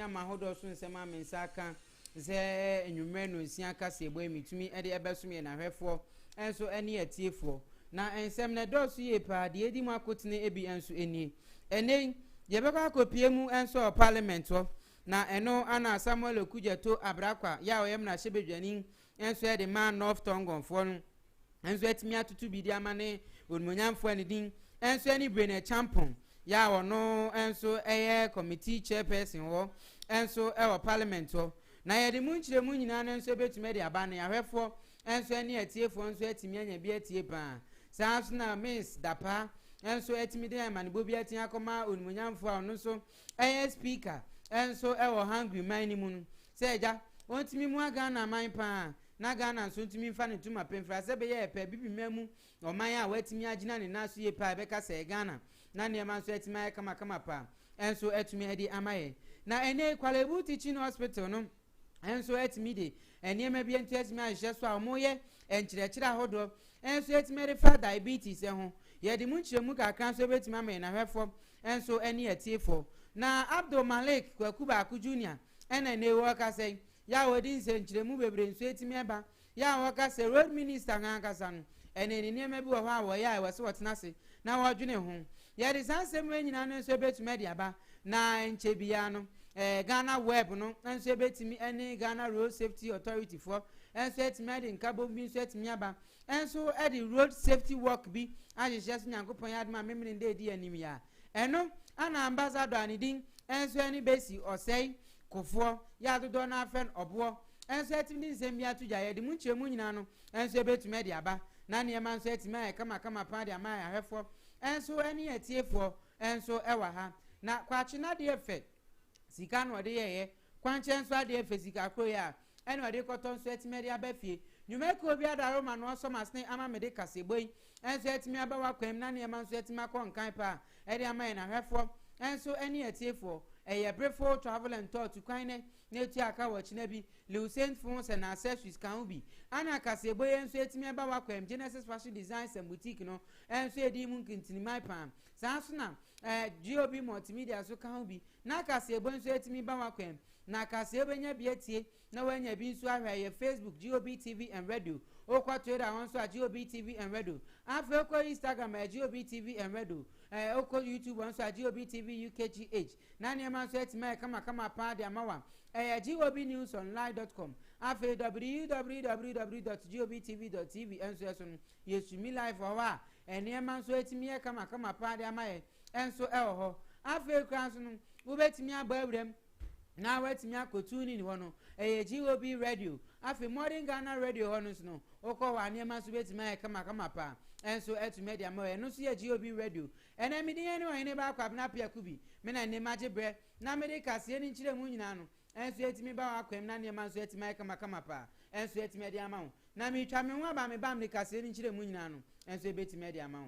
ama hodo so nsema mensaka ze enwumre no nsia kase ebo emitumi e de ebesom ye na hwefo enso ene atiefo na ensem na dosu ye pa de edi mu akotene ebi enso eni enen ye beka akopie mu enso parliament ho na eno ana Samuel Okujeto Abrakwa ya oyem na hyebedwani enso e de man North Tongonfo no enso etimi atutu bi di amane onmonyamfo ani din enso eni brene champon ya wono enso eye committee chairperson ho enso e wo parliament ho na ye de munchire mu nyina no enso betume de aba na yahwefo enso eni atiefo enso etimi anya bi atie pa sanso na Miss Dapa enso etimi de amane bi atia akoma onmonyamfo a ono so eye speaker enso e wo hungry man ni mu no se eja ontimi mu aga na man pa na Ghana so ntimi mfa ne tuma pemfra se be ye pe bibi mamu oman a watimi agina ne naso ye pa be ka se Ghana na ne man so etimi ay kama pa enso etumi edi amaye na ene Kwalebu Teaching Hospital no enso etimi de enema bi enti etimi ahye so a moye enkyerechira hodo enso etimi refa diabetes ho ye de munchiremu kakran so betimi amaye na hwefo enso eni atiefo na Abdul Malik Kuba Junior ene ne wo ka say ya wodi nse nkyeremu bebre nso etimi eba ya wo ka say road minister nga kasa no ene ne niam bi wo ha wo ya wo se wotena se na wo dwene ho ye de sansem nyina no nso betumi de aba na nchebia no Ghana web no nso betimi ene Ghana Road Safety Authority for enso etimi de nkabo bi nso etimi aba enso e de road safety work bi ajeje so nyankopon ya de ma memene de di anim ya eno ana ambassador anidin enso eni besi osei kofo ya dodo na afen obo enso etimi nsem bia tuja ye de munchemu nyina no enso betumi de aba na ne ma nso etimi ay kama pa de ama ya hwefo enso eni atiefo enso ewa ha na kwachi na de efe sika no de ye kwanche enso de efe sika kro ya eno de koton so etimi de abafie nyumeko obi adaro ma no so masne ama me de kaseboy enso etimi aba wakwam na ne ma nso etimi akonkan pa e de ama na hwefo enso eni atiefo eye brefo travel and tour to kwine na etu aka wachi na bi Lucent Phones and accessories kan bi ana kaseboy enso etimi aba wakwam Genesis Fashion Designs and Boutique no enso edi mu nkintini mai pan sanso na GOB multimedia so kan bi na kaseboy enso etimi ba wakwam na kaseboy nya bi etie na wanya bi nso ahwa ye Facebook GOB TV and radio okwa Twitter won so GOB TV and radio afa okwa Instagram GOB TV and radio okwa YouTube won so GOB TV UKGH na ne man so etima kama pa de amawa gobnewsonline.com afa www.gobtv.tv enso so yesumi live wa ene man so etimi kama pa de amaye enso ho afa kran so no ubetimi abawrem na wetimi akotuni ni wono GOB radio afi modern Ghana radio honus no okọ wa ne ma so betimi kama pa enso etu media mo eno so ye GOB radio ena mi din ene Oheneba Appiah Kubi me na ne maje bre na me de kase ni nchire mu nyina no enso etimi ba wa kwem na ne ma so etimi kama pa enso etimi media ma na mi twa me ho aba me bam de kase ni nchire mu nyina no enso betimi media ma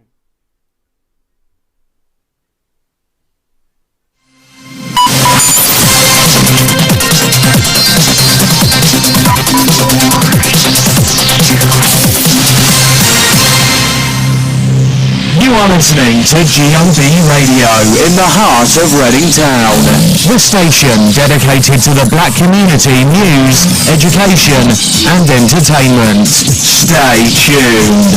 You are listening to GOB Radio in the heart of Reading Town. The station dedicated to the black community news, education and entertainment. Stay tuned.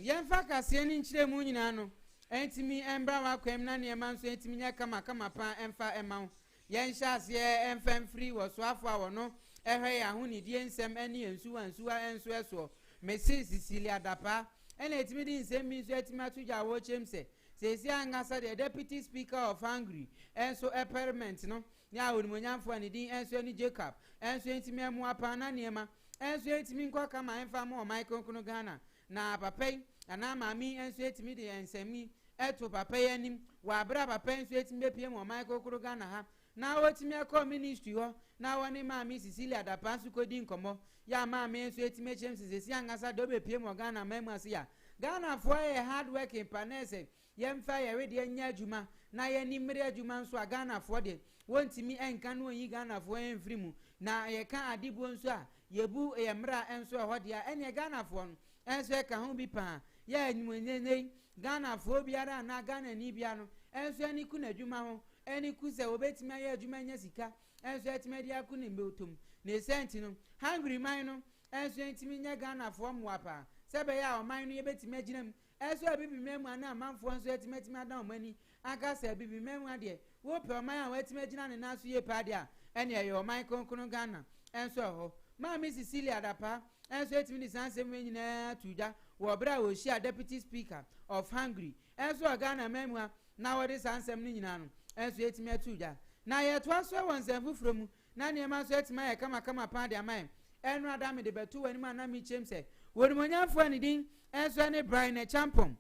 Yemfaka sieni nchire mu nyina no entimi embra wa kwem na ne man so entimi nya kama pa emfa ema yensha ase emfam free wo so afo awo no ehwe ya hu ni die nsem ene ensuwa enso eso Mrs. Cecilia Dapa ene etimi di nsem mi so etimi atuja wo chemse sesi angasa the deputy speaker of Hungary enso experiment no ya onimonyamfo ani din enso ni Jacob enso etimi emu apa na niema enso etimi nkwa kama emfa mo Michael Kono Ghana na papai ana mami enso etimi di ensemi eto papai anim wa abra papai enso etimi bepie mo Michael Kono Ghana ha na wotimi akọ ministry ho na woni mami Cecilia Dapa su kodi nkomo ya mami enso etimi chemse sesi angasa do bepie mo Ghana memu ase ya Ghana for a hard working panese yemfa ye we de anya adwuma na ye nimre adwuma nso a Ghana for de wontimi enka no yi Ghana for enfri mu na ye ka adibo nso a yebu ye mra enso ho de a ene Ghana for no enso e ka ho bi pa ya anyumenene Ghana for biara na Ghana ni bia no enso ani ku na adwuma ho ani ku se obetimi aye adwuma nya sika enso etime dia ku ne mbeotom na senti no hungry man no enso etimi nya Ghana fo moapa sebe ya o man no ye betimi aginam enso abibi memu ana amanfo enso etime adam mani aka se abibi memu ade wo pe o man a wetime agina ne naso ye pa ade a ene ye o man konkon Ghana enso ho Mami Cecilia Dapa enso etimi ni sansem nyina tuja wo bra wo shia deputy speaker of Hungary enso Ghana memu na wo de sansem ni nyina no enso etimi atuja na ye to aso won nsem fufromu na ne ma so etima ye kama pa de aman enu adame de betu wani ma na mi chemse woni monyafo ani din enso ne Brian Champon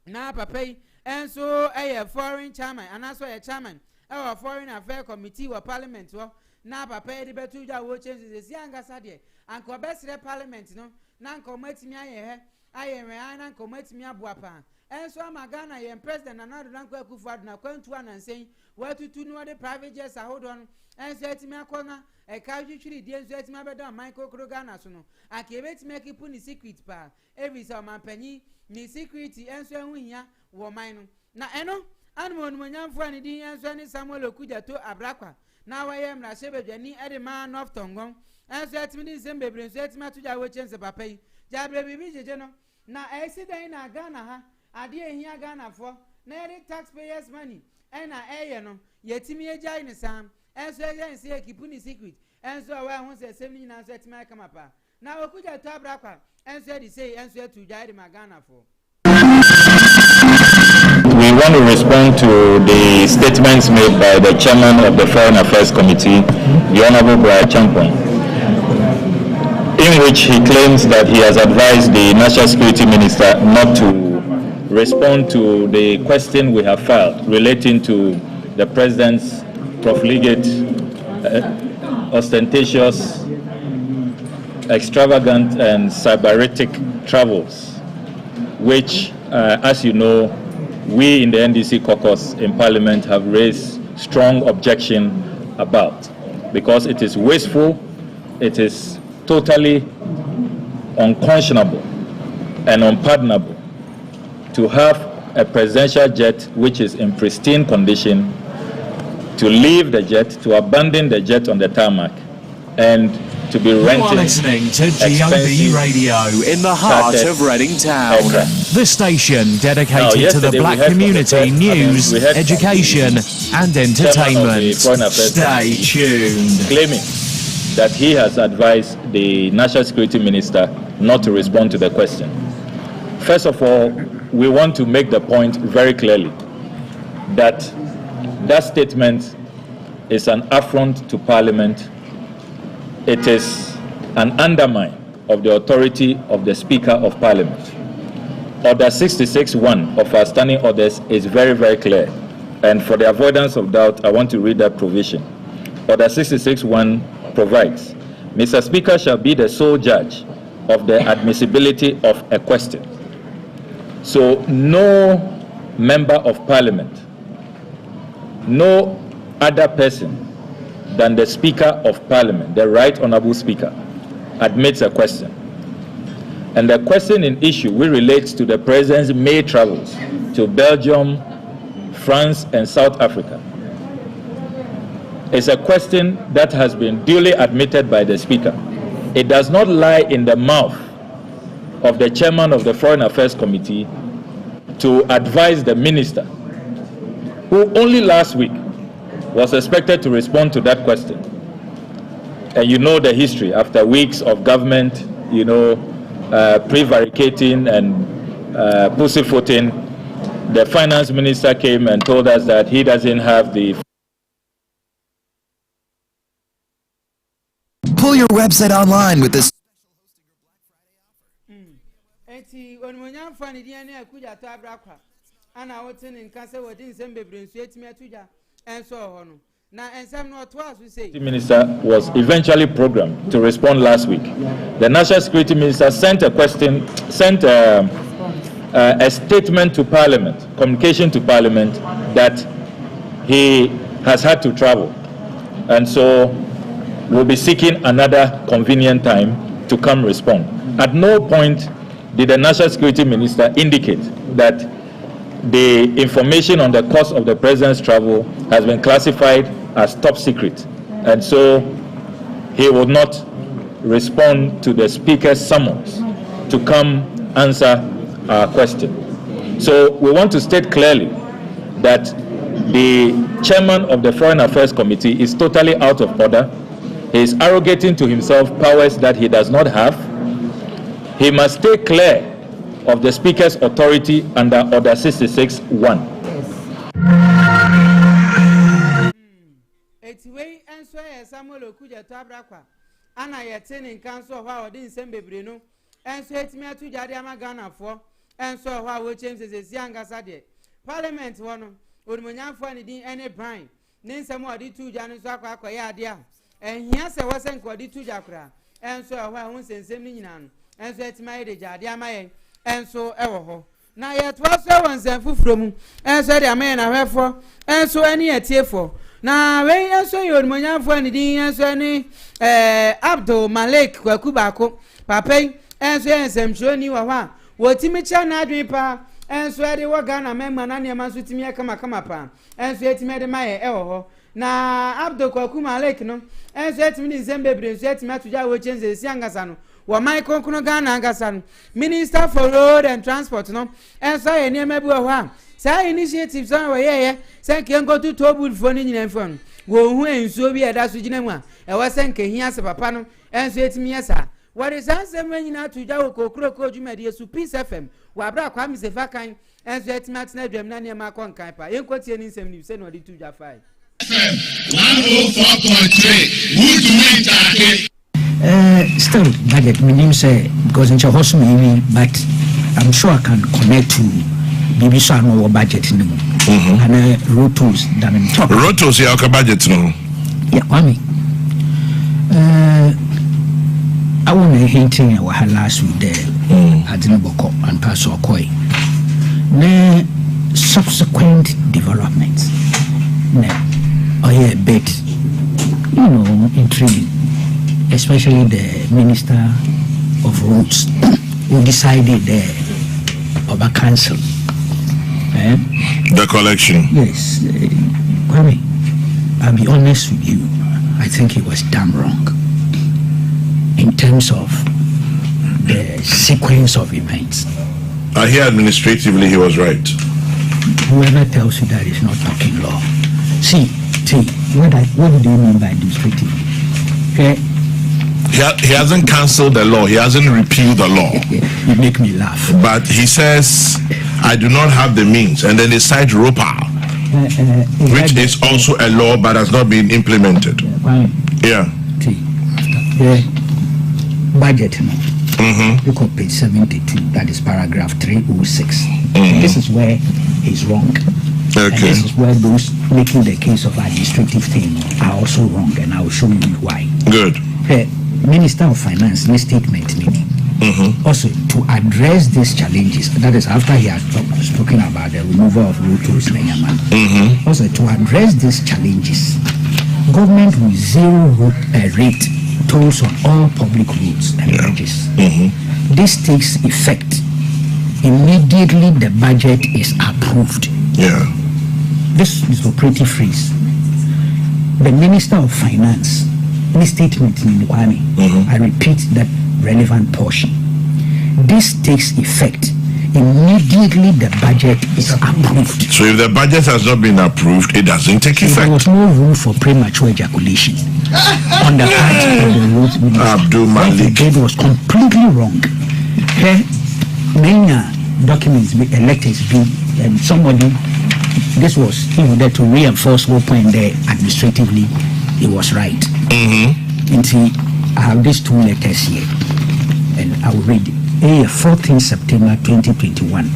na papa yi enso foreign chairman anaso ye chairman foreign affairs committee wa parliament wo na papa yi de betu ja wo chemse si angasa de anko obesre parliament no na anko matimi aye na anko matimi aboapa enso amagana ye president Nana Danko Akufo-Addo na kwantu anansen watutu no de private jets ahodon enso etimi akona e ka twitwiri die enso etimi abeda Michael Krogana so no akebetimi akipu ni secret pa evisa mampanyi ni security enso ehuhia wo man no na eno anmo onumonyamfo ani din enso ni Samuel Okujato Abrakwa na waye mrashe bedwani ede man of Tongon enso etimi din sembebre enso etimi atuja wo chense papa yi jabre bibi jeje no na accident na Ghana ha ade ehia Ghana for na ere taxpayers money ena eye no yetimi ejai ne sam enso eye se ekipu ni secret enso wa hu se sem ni na so etima kama pa na Okujato Abrakwa enso di say enso etu jai de Ghana for. We want to respond to the statements made by the chairman of the Foreign Affairs Committee, the Honorable Brian Champon, in which he claims that he has advised the National Security Minister not to respond to the question we have filed relating to the President's profligate, ostentatious, extravagant and cyberitic travels, which, as you know, we in the NDC caucus in Parliament have raised strong objection about, because it is wasteful, it is totally unconscionable and unpardonable to have a presidential jet which is in pristine condition, to leave the jet, to abandon the jet on the tarmac, and to be renting. You are listening to GOB Radio in the heart of Reading Town. The station dedicated to the black community, news, education and entertainment. Stay tuned. Claiming that he has advised the National Security Minister not to respond to the question. First of all, we want to make the point very clearly that that statement is an affront to Parliament. It is an undermine of the authority of the Speaker of Parliament. Order 66.1 of our standing orders is very, very clear. And for the avoidance of doubt, I want to read that provision. Order 66.1 provides, Mr. Speaker shall be the sole judge of the admissibility of a question. So no member of Parliament, no other person than the Speaker of Parliament, the Right Honourable Speaker, admits a question. And the question in issue will relate to the President's May travels to Belgium, France, and South Africa. It's a question that has been duly admitted by the Speaker. It does not lie in the mouth of the Chairman of the Foreign Affairs Committee to advise the Minister, who only last week was expected to respond to that question. And you know the history. After weeks of government, prevaricating and pussyfooting, the finance minister came and told us that he doesn't have the... Pull your website online with this. The minister was eventually programmed to respond last week. The National Security Minister sent a statement to Parliament, communication to Parliament, that he has had to travel, and so will be seeking another convenient time to come respond. At no point did the National Security Minister indicate that the information on the cost of the president's travel has been classified as top secret, and so he would not respond to the speaker's summons to come answer our question. So we want to state clearly that the chairman of the Foreign Affairs Committee is totally out of order. He is arrogating to himself powers that he does not have. He must stay clear of the speaker's authority under Order 66(1). Ana yetini kanso hwa odi nsem bebre no enso etimi atu jade ama Ghana fo enso hwa wo chemse se angasa de parliament wono odumonyamfo ne din ene Brian ne nsem odi tu jane so akwa ya ade a ehia se wo senko odi tu jakra enso hwa hu nsensem ni nyina no enso etimi ayede jade ama yen enso ewo ho na yetwa so won nsem fufuro mu enso de ama na hwefo enso eni etiefo na we enso yodumonyamfo ne din enso ni Abdul Malik Kwakubako Papay enso ensemchoni wa hwa wotimicha na adwipa enso ede wo Ghana memma na ne manso timi akama pa enso etimi de maye ewo ho na Abdul Kwaku Malik no enso etimi ni nsembebre enso etimi atuja wo chenze si angasa no wa Michael Kuno Ghana angasa no Minister for Road and Transport no enso ye ne mabu wa hwa say initiatives on we ye say kengo to tobu fo ni nyina fo no wo hu enso bi eda so gina mu a e wase nke hia se papa no enso etimi yesa what is ansem nyina tuja wo kokro ko dwumade su Peace FM wa bra kwa mi se fa kan enso etimi atena dwam na ne ma kon kan pa yenkotie ni nsem ni se no de tuja fa FM 104.3 would win still budget meaning say because in Chahosu maybe but I'm sure I can connect to maybe so no budget no and road tools that I'm talking road tools ya ka budget no yeah kwami I want to hinting wa last week there adina boko and pass okoi na subsequent developments na a bit intriguing, especially the Minister of Roads who decided of a cancel the collection. Yes, Kwame, I'll be honest with you, I think it was damn wrong in terms of the sequence of events. I hear administratively he was right. Whoever tells you that is not talking law. See, what do you mean by administrative? Okay. He hasn't cancelled the law. He hasn't repealed the law. You make me laugh. But he says, I do not have the means. And then they cite ROPA, which is also a law but has not been implemented. Yeah. The budget. Look at page 72. That is paragraph 306. This is where he's wrong. Okay. And this is where those making the case of administrative thing are also wrong, and I will show you why. Good. Minister of Finance, this statement also to address these challenges, that is after he has spoken about the removal of road tolls, also to address these challenges, government will zero rate tolls on all public roads and bridges. This takes effect immediately the budget is approved. Yeah. This is operative phrase. The Minister of Finance, in his statement in Kwame, I repeat that relevant portion. This takes effect immediately the budget is approved. So if the budget has not been approved, it doesn't take effect. There was no room for premature ejaculation on the part of the road minister. Abdul Malik. What he did was completely wrong. Many documents be elected and somebody, this was there to reinforce what point there administratively it was right. And see, I have these two letters here and I will read it. 14th September 2021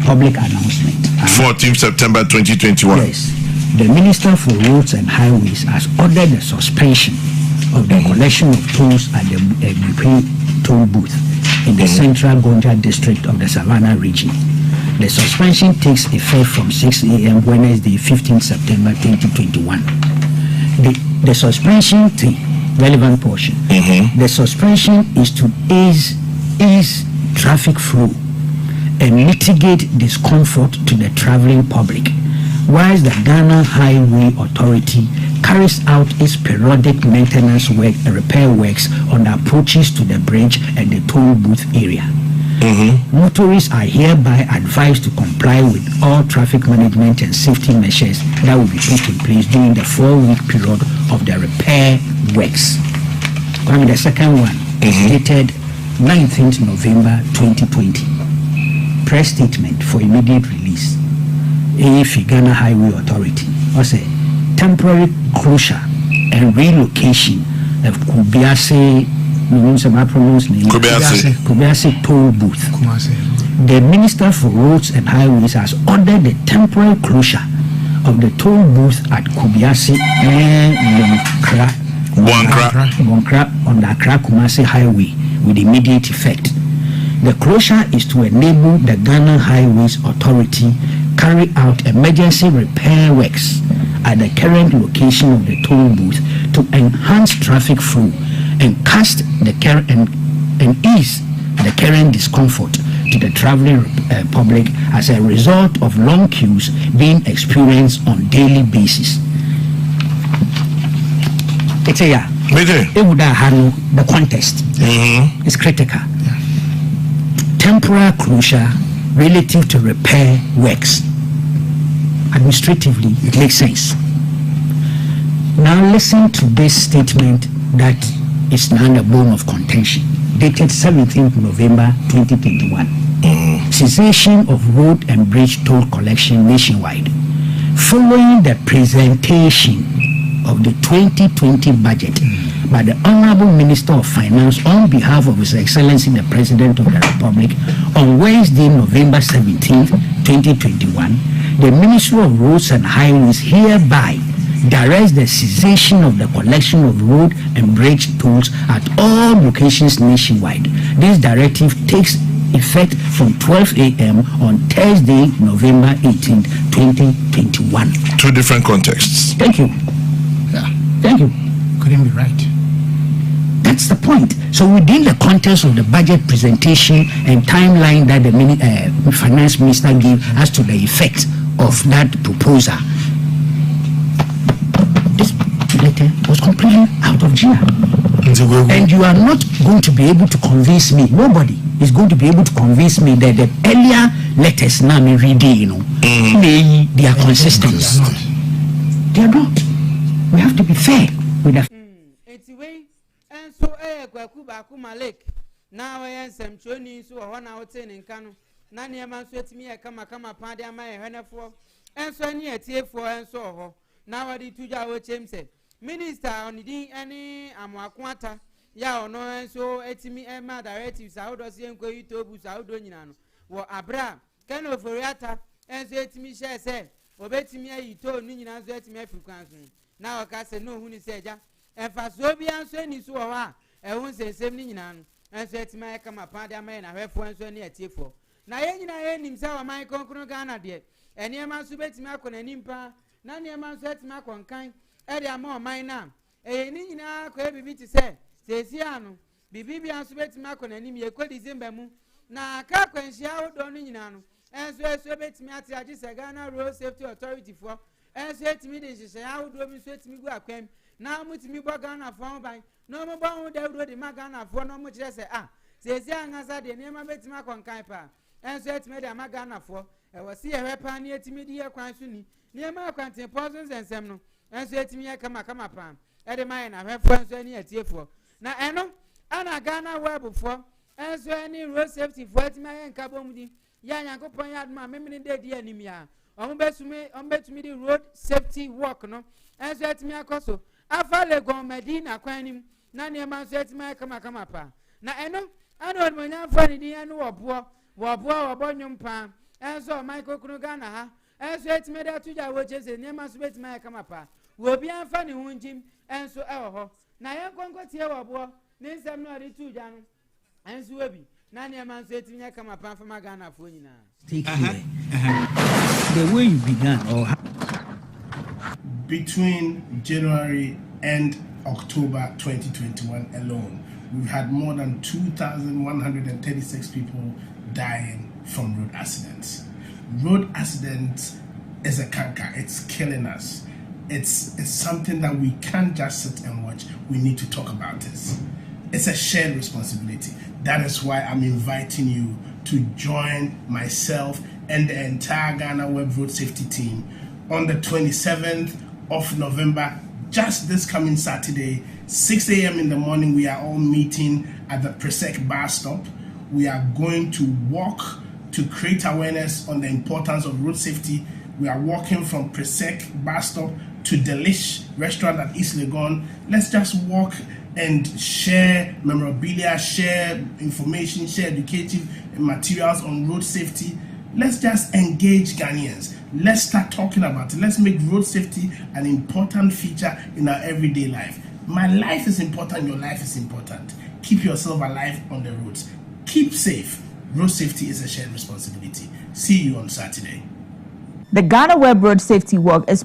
public announcement. 14th September 2021. Yes. The Minister for Roads and Highways has ordered the suspension of the collection of tolls at the BP toll booth in the central Gonja district of the Savannah region. The suspension takes effect from 6 a.m. Wednesday, 15th September 2021. The suspension, the relevant portion, the suspension is to ease traffic flow and mitigate discomfort to the traveling public, whilst the Ghana Highway Authority carries out its periodic maintenance work and repair works on the approaches to the bridge and the toll booth area. Motorists are hereby advised to comply with all traffic management and safety measures that will be put in place during the 4-week period of the repair works. The second one is dated 19th November 2020. Press statement for immediate release. AFI Ghana Highway Authority. Also, temporary closure and relocation of Kubiase toll booth. The Minister for Roads and Highways has ordered the temporary closure of the toll booth at Kubiase and Bonkra on the Accra-Kumasi Highway with immediate effect. The closure is to enable the Ghana Highways Authority carry out emergency repair works at the current location of the toll booth to enhance traffic flow and ease the current discomfort to the traveling public as a result of long queues being experienced on daily basis. It's a the context is critical. Temporary closure relative to repair works. Administratively, it makes sense. Now listen to this statement that is now the bone of contention, dated 17th November 2021. Cessation of road and bridge toll collection nationwide. Following the presentation of the 2020 budget by the Honorable Minister of Finance on behalf of His Excellency the President of the Republic on Wednesday, November 17th, 2021, the Ministry of Roads and Highways hereby directs the cessation of the collection of road and bridge tolls at all locations nationwide. This directive takes effect from 12 a.m. on Thursday, November 18th, 2021. Two different contexts. Thank you. Yeah. Thank you. Couldn't be right. That's the point. So within the context of the budget presentation and timeline that the finance minister gave as to the effect of that proposal, this letter was completely out of gear. And you are not going to be able to convince me, nobody is going to be able to convince me that the earlier letters now me reading, they are consistent. They are not. We have to be fair with the and so Kuba Lake. Now I am some training so 1 hour 10 in Kano. Nani a man sweat me a kama padi a my henna and so near T4 and so. Now I did 2 hours James said. Minister on the any Amaquata, ya or no, and so etimi Emma directives out of the Enco Utobus out Donino. What Abra, can of Foriata, and so etimi share said, or betimi you told me as that me Africans. Now I can say no, who said ya, and for Sobian Swenny so I won't say 70 and so etimi come upon their man, I have one so near T4. Now, I himself, my concrete Ghana, dear, and near man subet Macon and Impa, none of man set Macon kind. Eddie more mine now. Nina could be to say, says Yano, Bibi and Subet Macon and him, a quid is in Bemu. Now, Cap and Shao Doninano, and so Subet Matia, just a Ghana Road Safety Authority for, and said to me, this is how do we sweat me go up came. Now, with me, Bagana found by no more bound there would the Magana for no much as says young as I did never met Macon Kaipa, and so it's made a Magana for, I was see a rapper near to me, dear Quansuni, near my country, Parsons and Semno. And so to me, I come upon. At the mine, I have friends any at T4. Now, I know, and I Ghana well before, and so any road safety for my and Cabomdi, Yan Yankopon, my memory dead enemy. On bet me the road safety walk, no, and so to me, I coso. I follow go Medina, Quanim, none of my set my come upon. Now, I know, when I'm funny, the end of war, or Bonyum Pan, and so Michael Krugana. And so it's made out to your watches and near my sweat my come up. Will be unfunny wound Jim, and so our. Now I'm going to tell our boy, then some not too young, and so be. None of man said to me, come up from my Ghana for you now. The way you began, or between January and October 2021 alone, we've had more than 2,136 people dying from road accidents. Road accidents is a canker. It's killing us. It's something that we can't just sit and watch. We need to talk about this. It's a shared responsibility. That is why I'm inviting you to join myself and the entire Ghana Web Road Safety team on the 27th of November, just this coming Saturday, 6 a.m. in the morning. We are all meeting at the Presec bus stop. We are going to walk to create awareness on the importance of road safety. We are walking from Presec bus stop to Delish restaurant at East Legon. Let's just walk and share memorabilia, share information, share educative materials on road safety. Let's just engage Ghanaians. Let's start talking about it. Let's make road safety an important feature in our everyday life. My life is important, your life is important. Keep yourself alive on the roads. Keep safe. Road safety is a shared responsibility. See you on Saturday. The Ghana Web Road Safety Walk is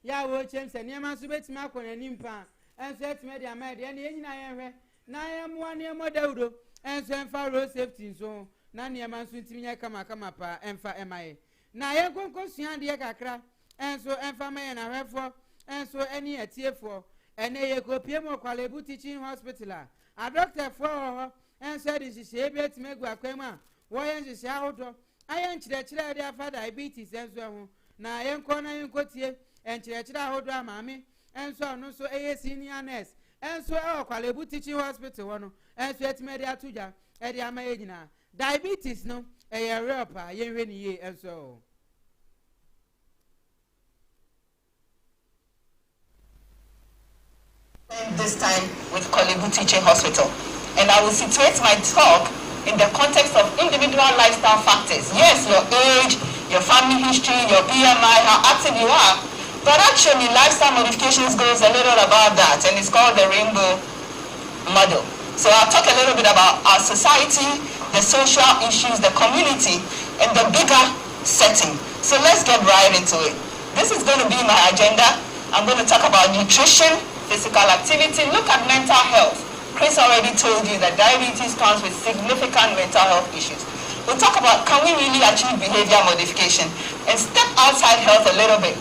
ya wo chemse niema so betimi akona nimpa enso etime dia mede ene enyina yenhwe na yemwa niemo daudo enso emfa road safety nso na niema nso ntimi nya kama pa emfa emaye na yenkonko sua de kakra enso emfa maye na hwefo enso eni atiefo ene ye kopie mo kwalebu teaching hospital a doctor for enso de hihye betime gu akwama wo yen hihye ahodo ayen chire de afa diabetes enso ho na yenko na yenkotie and chira hodo amami and so no so senior nurse and so kwalebu teaching hospital one and so etmedia tuja e dia ma ejina diabetes no e real pa yenhwe ni ye and so this time with Kwalebu Teaching Hospital, and I will situate my talk in the context of individual lifestyle factors. Yes, your age, your family history, your BMI, how active you are. But actually, lifestyle modifications goes a little about that, and it's called the rainbow model. So I'll talk a little bit about our society, the social issues, the community, and the bigger setting. So let's get right into it. This is going to be my agenda. I'm going to talk about nutrition, physical activity, look at mental health. Chris already told you that diabetes comes with significant mental health issues. We'll talk about, can we really achieve behavior modification, and step outside health a little bit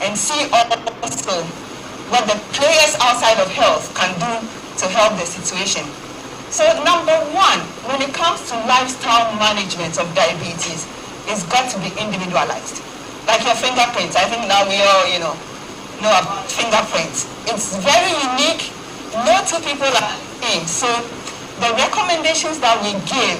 and see also what the players outside of health can do to help the situation. So number one, when it comes to lifestyle management of diabetes, it's got to be individualized. Like your fingerprints, I think now we all, know about fingerprints. It's very unique. No two people are the same. So the recommendations that we give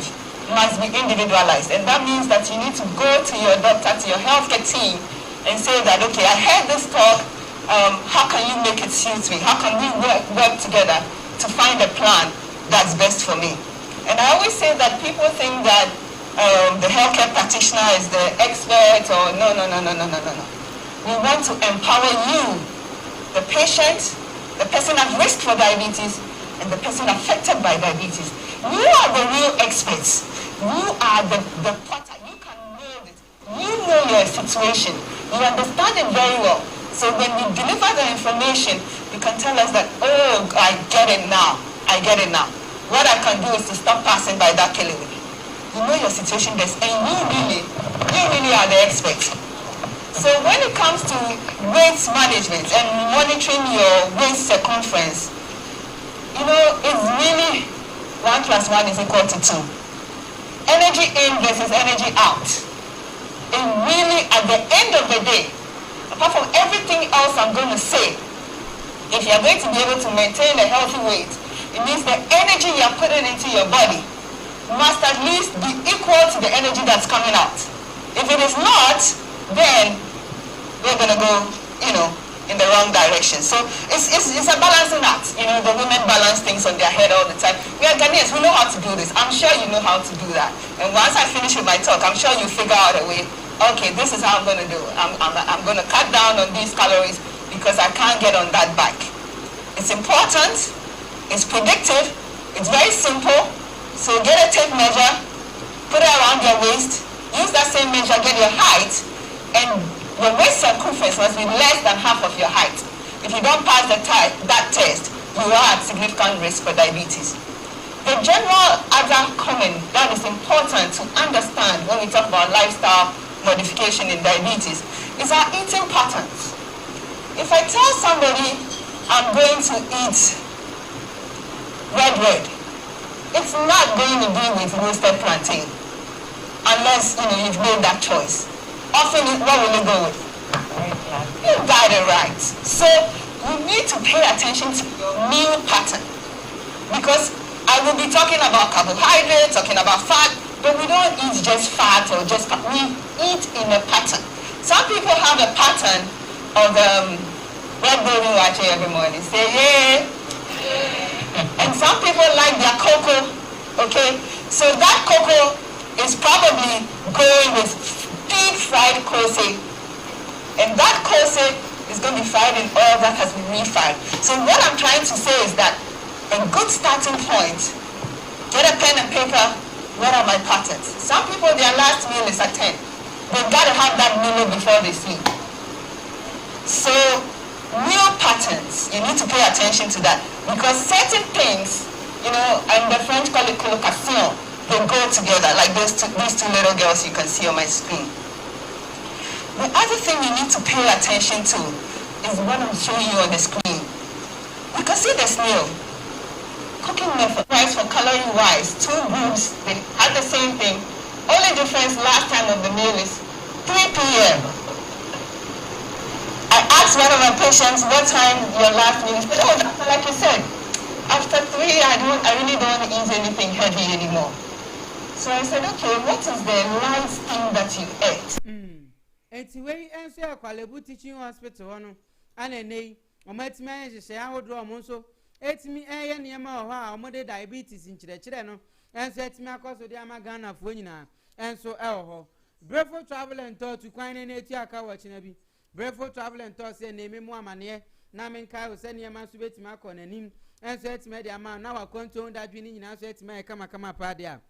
must be individualized. And that means that you need to go to your doctor, to your healthcare team, and say that, okay, I heard this talk, how can you make it suit me? How can we work together to find a plan that's best for me? And I always say that people think that the healthcare practitioner is the expert, or no. We want to empower you, the patient, the person at risk for diabetes, and the person affected by diabetes. You are the real experts. You are the potter. You can know it. You know your situation. You understand it very well. So when you deliver the information, you can tell us that, oh, I get it now. What I can do is to stop passing by that kilometer. You know your situation best, and you really are the expert. So when it comes to weight management and monitoring your waist circumference, it's really 1 + 1 = 2. Energy in versus energy out. And really, at the end of the day, apart from everything else I'm going to say, if you're going to be able to maintain a healthy weight, it means the energy you're putting into your body must at least be equal to the energy that's coming out. If it is not, then we're going to go, in the wrong direction. So it's a balancing act. The women balance things on their head all the time. We are Ghanaians, we know how to do this. I'm sure you know how to do that. And once I finish with my talk, I'm sure you figure out a way. Okay, this is how I'm going to do it. I'm going to cut down on these calories because I can't get on that bike. It's important. It's predictive. It's very simple. So get a tape measure, put it around your waist, use that same measure, get your height, and your waist circumference must be less than half of your height. if you don't pass that test, you are at significant risk for diabetes. The general other comment that is important to understand when we talk about lifestyle modification in diabetes is our eating patterns. If I tell somebody I'm going to eat red, it's not going to be with roasted plantain unless you've made that choice. Often, what will you go with? You got it right. So you need to pay attention to your meal pattern, because I will be talking about carbohydrates, talking about fat, but we don't eat just fat or just fat. We eat in a pattern. Some people have a pattern of red bull watching every morning. Say yeah. And some people like their cocoa. Okay, so that cocoa is probably going with deep fried kose, and that kose is going to be fried in oil that has been refried. So what I'm trying to say is that a good starting point, get a pen and paper, what are my patterns? Some people, their last meal is at 10. They've got to have that meal before they sleep. So meal patterns, you need to pay attention to that, because certain things, and the French call it colocation, they go together, like these two little girls you can see on my screen. The other thing you need to pay attention to is what I'm showing you on the screen. You can see the snail. Cooking method, price for calorie wise, 2 groups, they had the same thing. Only difference last time of the meal is 3 p.m. I asked one of my patients what time your last meal is. Oh, like you said, after 3 I really don't eat anything heavy anymore. So I said, okay, what is the last thing that you ate? Enti we enso Akwalebu Teaching Hospital hono anene omatimi ayehye ahodo omonso etimi eye niema ho a omode diabetes nchire no enso etimi akoso de amagana fo nyina enso eho Brefo Travel and Tour to kwan na eti aka wa china bi Brefo Travel and Tour say na ememu amane na menka o se niema so betimi akọ nanim enso etimi de ama na wa konto dadwi ni nyina so etimi kama pa de a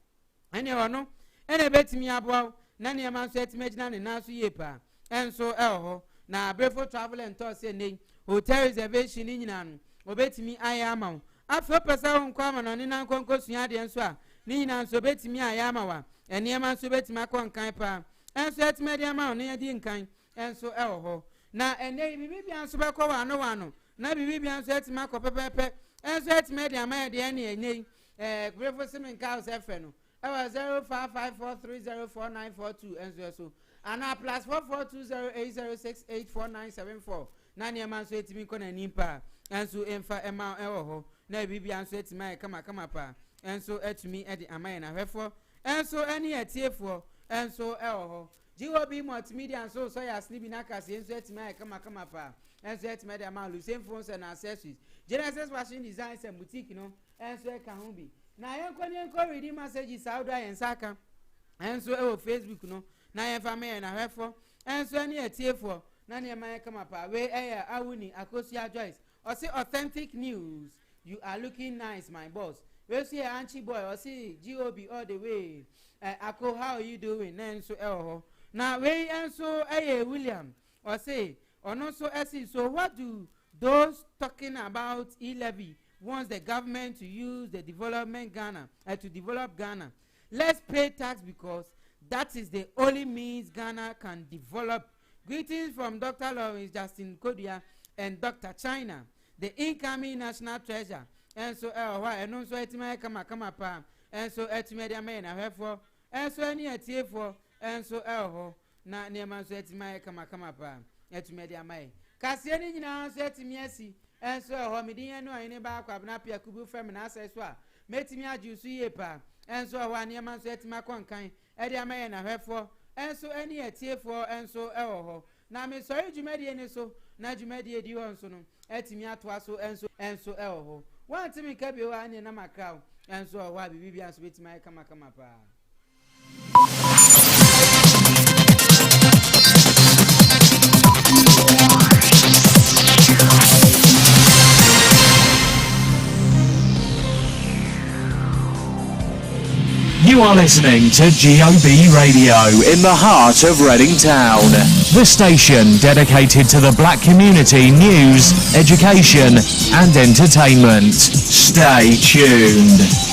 ene hono ene betimi abo na niema so etimi gina ne na so yepa enso eho na Brefo Travel and Tour say nei hotel reservation ni nyina no obetimi aya ama afo pesa ho nkwa ama no ne na nkonko sua de enso a ni nyina so betimi aya ama wa eniema so betimi akọ nkan pa enso etimi de ama no yedi nkan enso eho na ene bibi anso be ko wa no na bibi anso etimi akọ pepepe enso etimi de ama de ene enyi Brefo Semen House efe no ewa 0554304942 enso so ana plus 442080684974 na niema so etimi ko na nimpa enso emfa ema eho na bibi anso etimi kama pa enso etumi edi amaye na hwefo enso eni etiefo enso eho GOB multimedia so ya snibi na kase enso etimi kama pa enso etimi edi ama Lucien phones and accessories Genesis washing designs and boutique no enso eka ho bi na yenko reading messages sauda yensaka enso ewo Facebook no na yenfa me na hwefo enso eni etiefo na niema kama pa we eya awuni Akosia Joyce or say authentic news. You are looking nice, my boss. We see Anchi boy or see GOB all the way. Ako, how are you doing? Nenso now we answer William or say or not so so what do those talking about e-levy wants the government to use the development Ghana to develop Ghana? Let's pay tax because that is the only means Ghana can develop. Greetings from Dr. Lawrence Justin Kodia and Dr. China, the incoming national treasure. And so and also etime kama pa and so etime dia me na hwefo and so any etiefo and so na niema so etime kama pa etime dia mai kase ni nyina so etime asi and so midin no Oheneba Appiah Kubi fam na asa so a metime ajusu yepa and so niema so etime konkan e dia mai na hwefo and so any etiefo and so na me sorry jumadi ni so na jumadi di won so no etime atoa so and so one time kabi wa anya na makao enso wa bibi anso betima kama pa You are listening to GOB Radio in the heart of Reading Town. The station dedicated to the black community news, education and entertainment. Stay tuned.